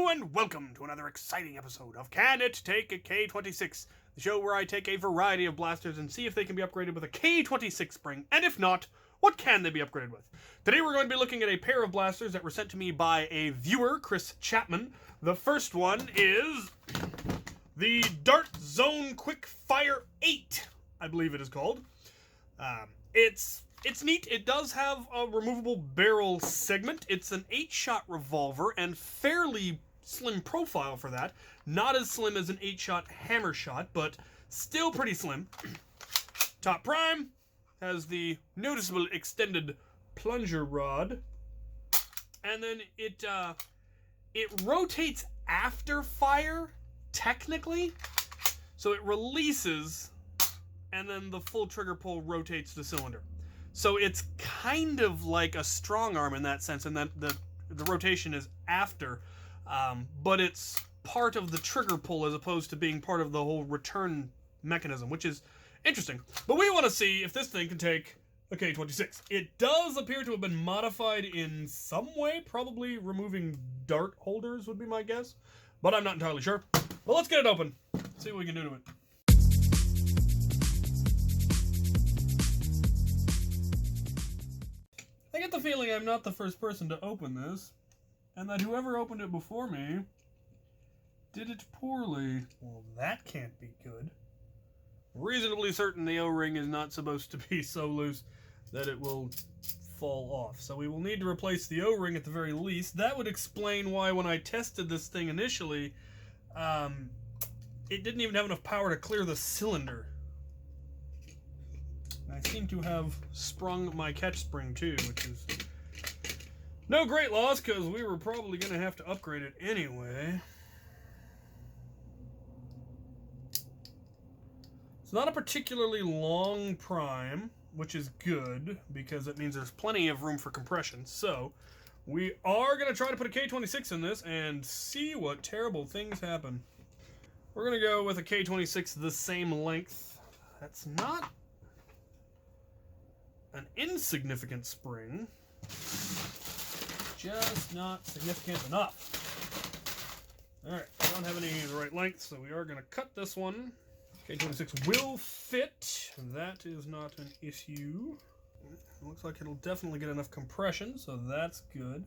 Hello and welcome to another exciting episode of Can It Take a K26, the show where I take a variety of blasters and see if they can be upgraded with a K26 spring, and if not, what can they be upgraded with? Today we're going to be looking at a pair of blasters that were sent to me by a viewer, Chris Chapman. The first one is the Dart Zone Quick Fire 8, I believe it is called. It's neat. It does have a removable barrel segment. It's an 8-shot revolver and fairly slim profile for that. Not as slim as an 8-shot hammer shot, but still pretty slim. Top prime has the noticeable extended plunger rod, and then it rotates after fire, technically. So it releases, and then the full trigger pull rotates the cylinder. So it's kind of like a strong arm in that sense, and that the rotation is after, but it's part of the trigger pull as opposed to being part of the whole return mechanism, which is interesting. But we want to see if this thing can take a K26. It does appear to have been modified in some way, probably removing dart holders would be my guess, but I'm not entirely sure. Well, let's get it open, see what we can do to it. I get the feeling I'm not the first person to open this, and that whoever opened it before me did it poorly. Well, that can't be good. Reasonably certain the O-ring is not supposed to be so loose that it will fall off. So we will need to replace the O-ring at the very least. That would explain why when I tested this thing initially, it didn't even have enough power to clear the cylinder. I seem to have sprung my catch spring too, which is no great loss because we were probably going to have to upgrade it anyway. It's not a particularly long prime, which is good because it means there's plenty of room for compression. So we are going to try to put a K26 in this and see what terrible things happen. We're going to go with a K26 the same length. That's not an insignificant spring, just not significant enough. Alright, I don't have any of the right length, so we are going to cut this one. K26 will fit. That is not an issue. Looks like it'll definitely get enough compression, so that's good.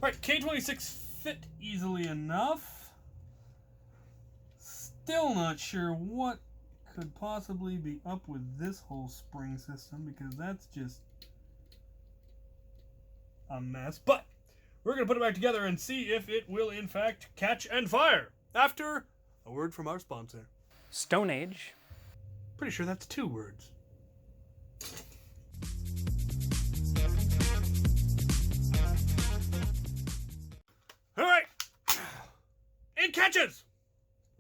Alright, K26 fit easily enough. Still not sure what could possibly be up with this whole spring system because that's just a mess. But we're going to put it back together and see if it will in fact catch and fire after a word from our sponsor. Stone Age. Pretty sure that's 2 words. All right. It catches.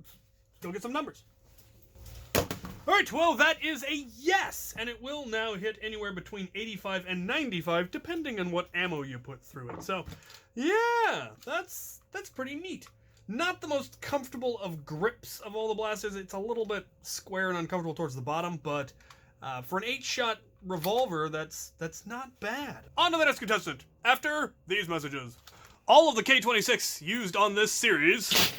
Let's go get some numbers. Alright, well that is a yes, and it will now hit anywhere between 85 and 95, depending on what ammo you put through it. So, yeah, that's pretty neat. Not the most comfortable of grips of all the blasters. It's a little bit square and uncomfortable towards the bottom, but for an 8-shot revolver, that's not bad. On to the next contestant, after these messages. All of the K26 used on this series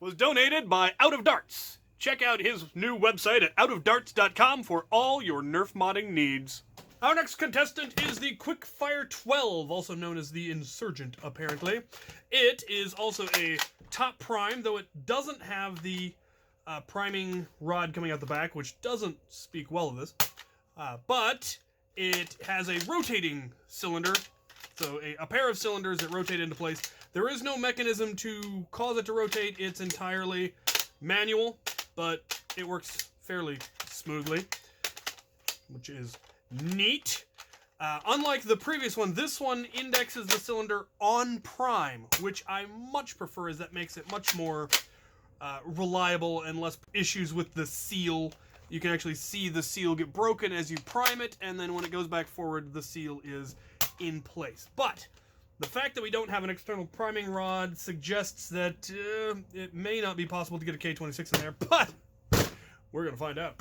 was donated by Out of Darts. Check out his new website at outofdarts.com for all your Nerf modding needs. Our next contestant is the Quickfire 12, also known as the Insurgent, apparently. It is also a top prime, though it doesn't have the priming rod coming out the back, which doesn't speak well of this. But it has a rotating cylinder, so a pair of cylinders that rotate into place. There is no mechanism to cause it to rotate. It's entirely manual, but it works fairly smoothly, which is neat. Unlike the previous one, this one indexes the cylinder on prime, which I much prefer as that makes it much more reliable and less issues with the seal. You can actually see the seal get broken as you prime it, and then when it goes back forward, the seal is in place. But the fact that we don't have an external priming rod suggests that it may not be possible to get a K26 in there, but we're going to find out.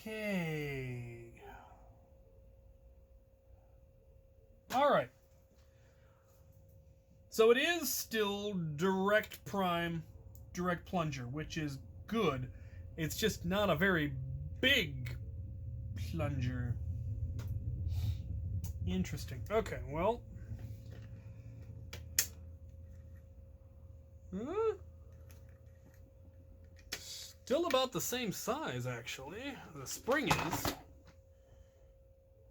Okay. All right. So it is still direct prime, direct plunger, which is good. It's just not a very big plunger. Interesting. Okay, well. Still about the same size, actually. The spring is.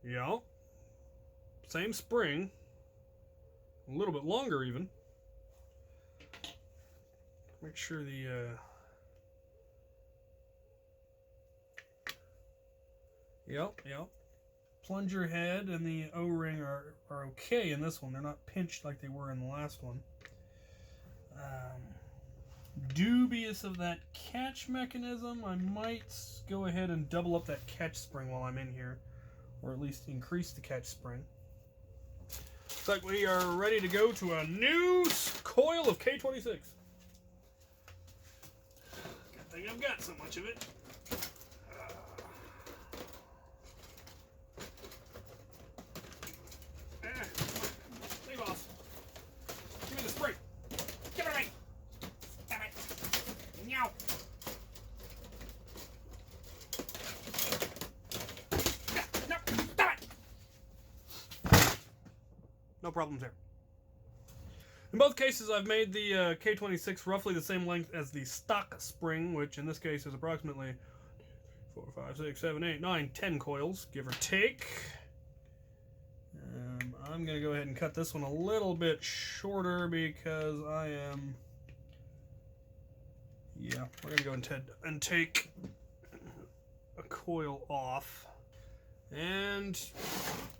Yeah. Same spring. A little bit longer, even. Make sure the... Yep. Plunger head and the O-ring are okay in this one. They're not pinched like they were in the last one. Dubious of that catch mechanism. I might go ahead and double up that catch spring while I'm in here, or at least increase the catch spring. Looks like we are ready to go to a new coil of K26. Good thing I've got so much of it. Leave off. Give me the spring. Give it to me. Damn it. Meow. No, stop it. No problems there. In both cases, I've made the K26 roughly the same length as the stock spring, which in this case is approximately 4, 5, 6, 7, 8, 9, 10 coils, give or take. I'm going to go ahead and cut this one a little bit shorter because I am... Yeah, we're going to go ahead and take a coil off. And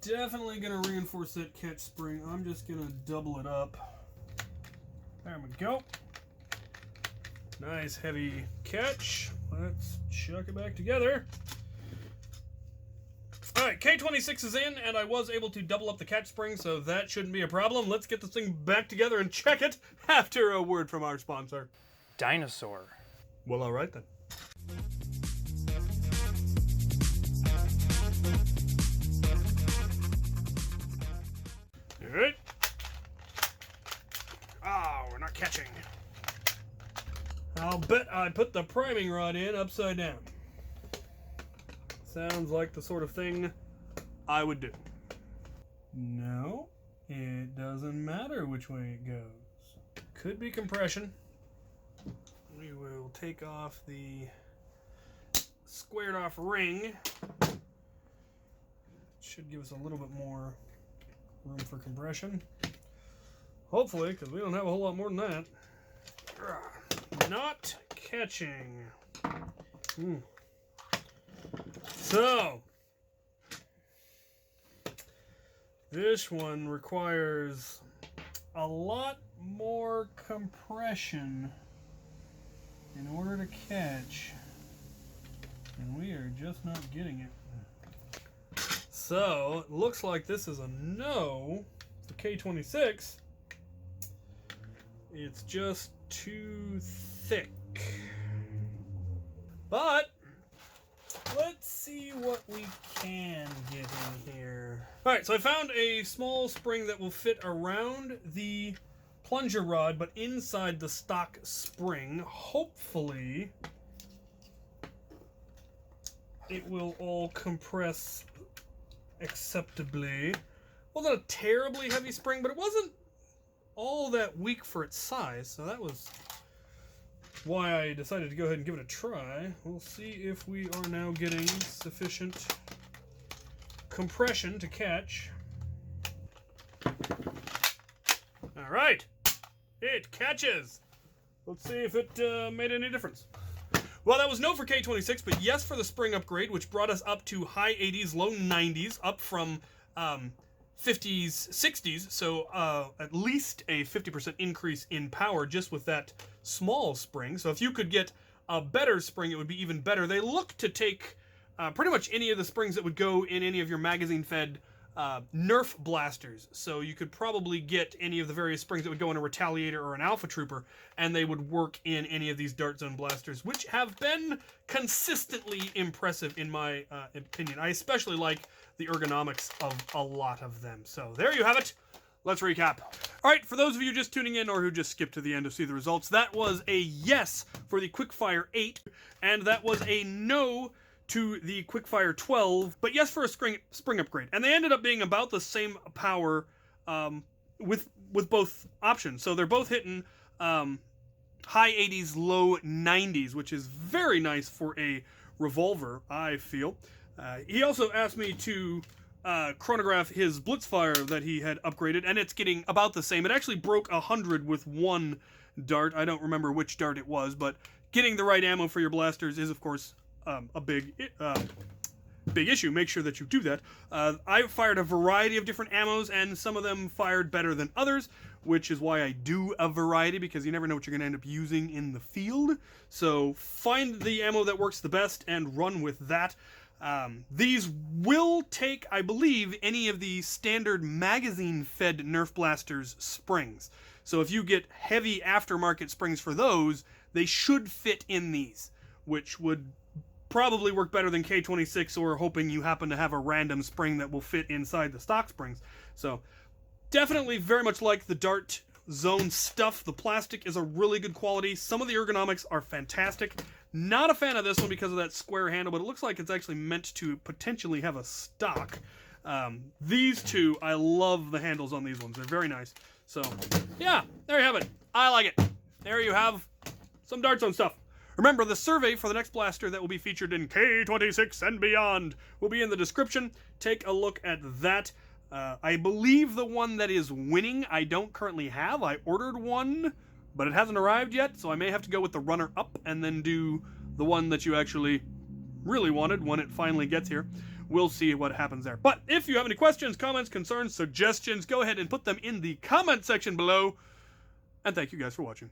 definitely going to reinforce that catch spring. I'm just going to double it up. There we go. Nice heavy catch. Let's chuck it back together. Alright, K26 is in, and I was able to double up the catch spring, so that shouldn't be a problem. Let's get this thing back together and check it after a word from our sponsor. Dinosaur. Well, alright then. Alright. Oh, we're not catching. I'll bet I put the priming rod in upside down. Sounds like the sort of thing I would do. No, it doesn't matter which way it goes. Could be compression. We will take off the squared off ring. Should give us a little bit more room for compression. Hopefully, because we don't have a whole lot more than that. Not catching. So, this one requires a lot more compression in order to catch, and we are just not getting it. So, it looks like this is a no for K26. It's just too thick. But let's see what we can get in here. Alright, so I found a small spring that will fit around the plunger rod, but inside the stock spring. Hopefully, it will all compress acceptably. Wasn't a terribly heavy spring, but it wasn't all that weak for its size, so that was why I decided to go ahead and give it a try. We'll see if we are now getting sufficient compression to catch. Alright, it catches. Let's see if it made any difference. Well, that was no for K26, but yes for the spring upgrade, which brought us up to high 80s, low 90s, up from 50s, 60s, so at least a 50% increase in power just with that small spring. So if you could get a better spring, it would be even better. They look to take pretty much any of the springs that would go in any of your magazine-fed Nerf blasters. So you could probably get any of the various springs that would go in a Retaliator or an Alpha Trooper, and they would work in any of these Dart Zone blasters, which have been consistently impressive in my opinion. I especially like the ergonomics of a lot of them. So there you have it. Let's recap. All right, for those of you just tuning in or who just skipped to the end to see the results, that was a yes for the Quickfire 8, and that was a no to the Quickfire 12, but yes for a spring upgrade. And they ended up being about the same power with both options. So they're both hitting high 80s, low 90s, which is very nice for a revolver, I feel. He also asked me to chronograph his Blitzfire that he had upgraded, and it's getting about the same. It actually broke 100 with one dart. I don't remember which dart it was, but getting the right ammo for your blasters is, of course, a big issue. Make sure that you do that. I've fired a variety of different ammos, and some of them fired better than others, which is why I do a variety, because you never know what you're going to end up using in the field. So find the ammo that works the best and run with that. These will take, I believe, any of the standard magazine-fed Nerf blasters springs. So if you get heavy aftermarket springs for those, they should fit in these, which would probably work better than K26, or hoping you happen to have a random spring that will fit inside the stock springs. So definitely very much like the Dart Zone stuff. The plastic is a really good quality. Some of the ergonomics are fantastic. Not a fan of this one because of that square handle, but it looks like it's actually meant to potentially have a stock. These two, I love the handles on these ones. They're very nice. So yeah, there you have it. I like it. There you have some Dart Zone stuff. Remember, the survey for the next blaster that will be featured in K26 and Beyond will be in the description. Take a look at that. I believe the one that is winning I don't currently have. I ordered one, but it hasn't arrived yet, so I may have to go with the runner-up and then do the one that you actually really wanted when it finally gets here. We'll see what happens there. But if you have any questions, comments, concerns, suggestions, go ahead and put them in the comment section below. And thank you guys for watching.